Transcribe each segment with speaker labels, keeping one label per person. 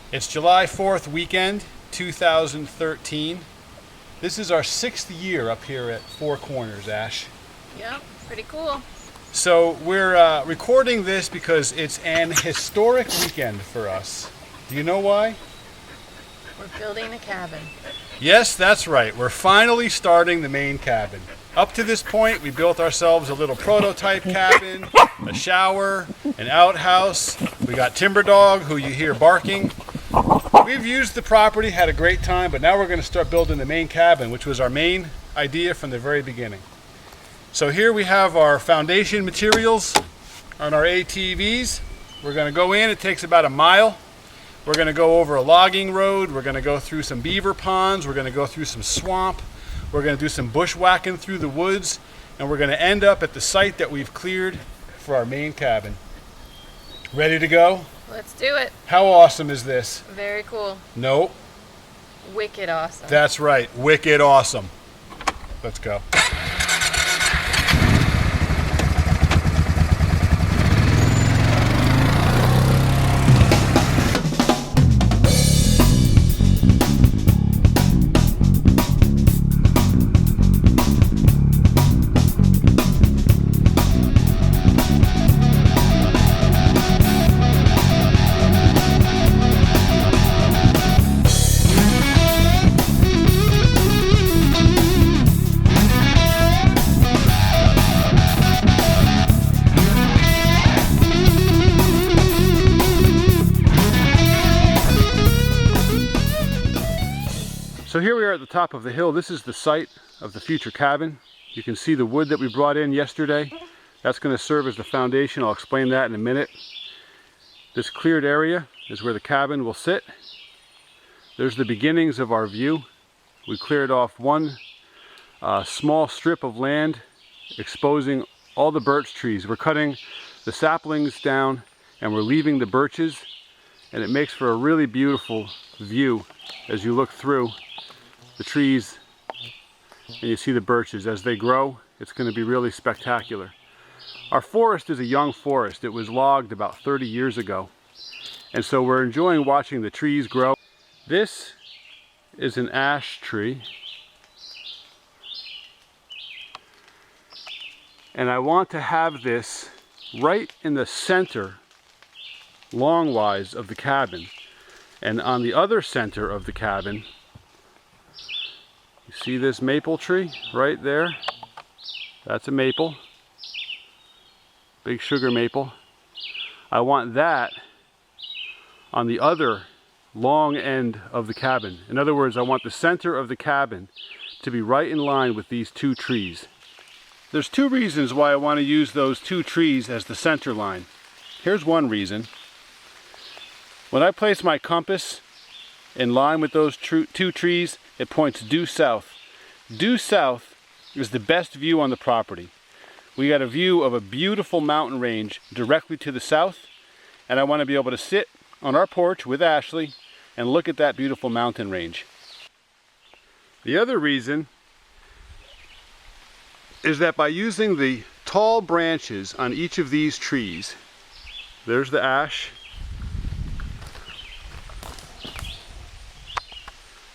Speaker 1: It's July 4th weekend, 2013. This is our 6th year up here at Four Corners, Ash.
Speaker 2: Yep, pretty cool.
Speaker 1: So we're recording this because it's an historic weekend for us. Do you know why?
Speaker 2: We're building a cabin.
Speaker 1: Yes, that's right. We're finally starting the main cabin. Up to this point, we built ourselves a little prototype cabin, a shower, an outhouse. We got Timber Dog, who you hear barking. We've used the property, had a great time, but now we're going to start building the main cabin, which was our main idea from the very beginning. So here we have our foundation materials on our ATVs. We're going to go in. It takes about a mile. We're going to go over a logging road. We're going to go through some beaver ponds. We're going to go through some swamp. We're going to do some bushwhacking through the woods. And we're going to end up at the site that we've cleared for our main cabin. Ready to go?
Speaker 2: Let's do it.
Speaker 1: How awesome is this?
Speaker 2: Very cool.
Speaker 1: Nope.
Speaker 2: Wicked awesome.
Speaker 1: That's right. Wicked awesome. Let's go. So here we are at the top of the hill. This is the site of the future cabin. You can see the wood that we brought in yesterday. That's going to serve as the foundation. I'll explain that in a minute. This cleared area is where the cabin will sit. There's the beginnings of our view. We cleared off one small strip of land, exposing all the birch trees. We're cutting the saplings down and we're leaving the birches, and it makes for a really beautiful view as you look through the trees and you see the birches. As they grow, it's going to be really spectacular. Our forest is a young forest. It was logged about 30 years ago, and so we're enjoying watching the trees grow. This is an ash tree, and I want to have this right in the center longwise of the cabin, and on the other center of the cabin, you see this maple tree right there? That's a maple, big sugar maple. I want that on the other long end of the cabin. In other words, I want the center of the cabin to be right in line with these two trees. There's two reasons why I want to use those two trees as the center line. Here's one reason. When I place my compass in line with those two trees, it points due south. Due south is the best view on the property. We got a view of a beautiful mountain range directly to the south, and I want to be able to sit on our porch with Ashley and look at that beautiful mountain range. The other reason is that by using the tall branches on each of these trees, there's the ash,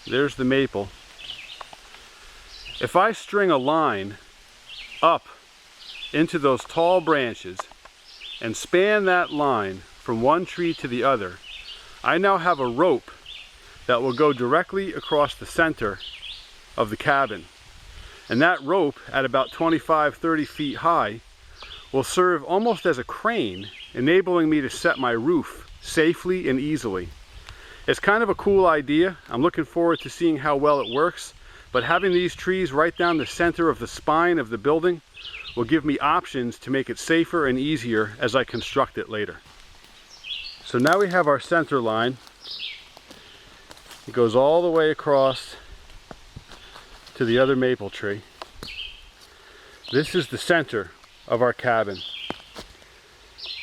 Speaker 1: there's the maple. If I string a line up into those tall branches and span that line from one tree to the other, I now have a rope that will go directly across the center of the cabin. And that rope, at about 25-30 feet high, will serve almost as a crane, enabling me to set my roof safely and easily. It's kind of a cool idea. I'm looking forward to seeing how well it works, but having these trees right down the center of the spine of the building will give me options to make it safer and easier as I construct it later. So now we have our center line. It goes all the way across to the other maple tree. This is the center of our cabin.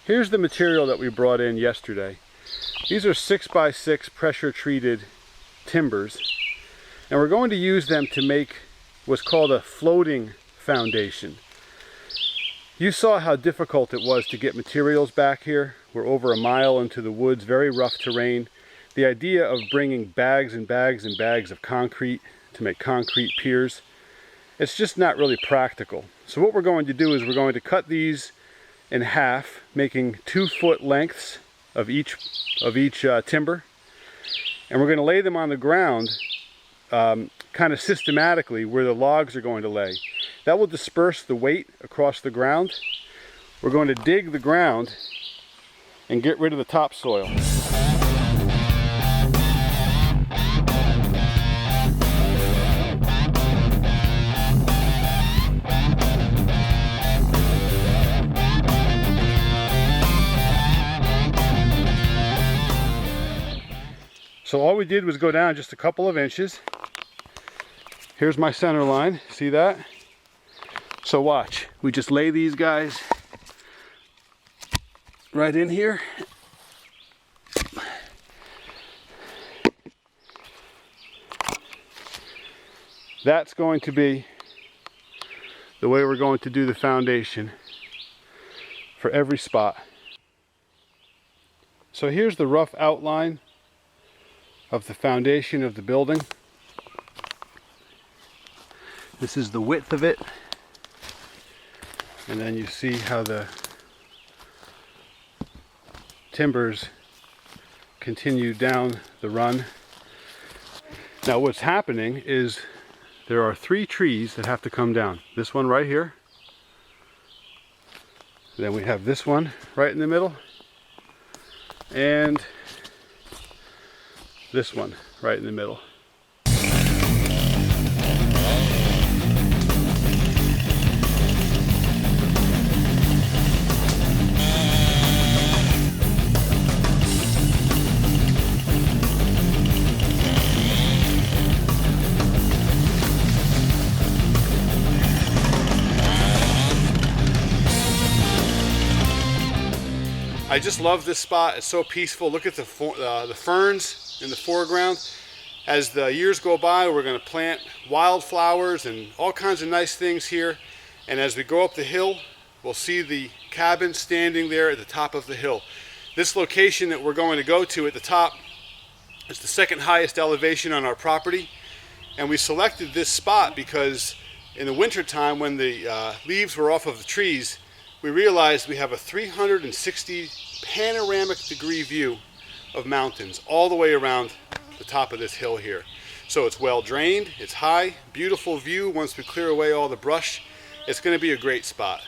Speaker 1: Here's the material that we brought in yesterday. These are 6x6 pressure treated timbers, and we're going to use them to make what's called a floating foundation. You saw how difficult it was to get materials back here. We're over a mile into the woods, very rough terrain. The idea of bringing bags and bags and bags of concrete to make concrete piers, it's just not really practical. So what we're going to do is we're going to cut these in half, making 2-foot lengths of each timber, and we're going to lay them on the ground kind of systematically where the logs are going to lay. That will disperse the weight across the ground. We're going to dig the ground and get rid of the topsoil. So all we did was go down just a couple of inches. Here's my center line, see that? So watch, we just lay these guys right in here. That's going to be the way we're going to do the foundation for every spot. So here's the rough outline of the foundation of the building. This is the width of it, and then you see how the timbers continue down the run. Now what's happening is there are 3 trees that have to come down. This one right here, then we have this one right in the middle, and this one right in the middle. I just love this spot. It's so peaceful. Look at the ferns in the foreground. As the years go by, we're going to plant wildflowers and all kinds of nice things here. And as we go up the hill, we'll see the cabin standing there at the top of the hill. This location that we're going to go to at the top is the second highest elevation on our property. And we selected this spot because in the winter time, when the leaves were off of the trees, we realized we have a 360 panoramic degree view of mountains all the way around the top of this hill here. So it's well drained, it's high, beautiful view. Once we clear away all the brush, it's going to be a great spot.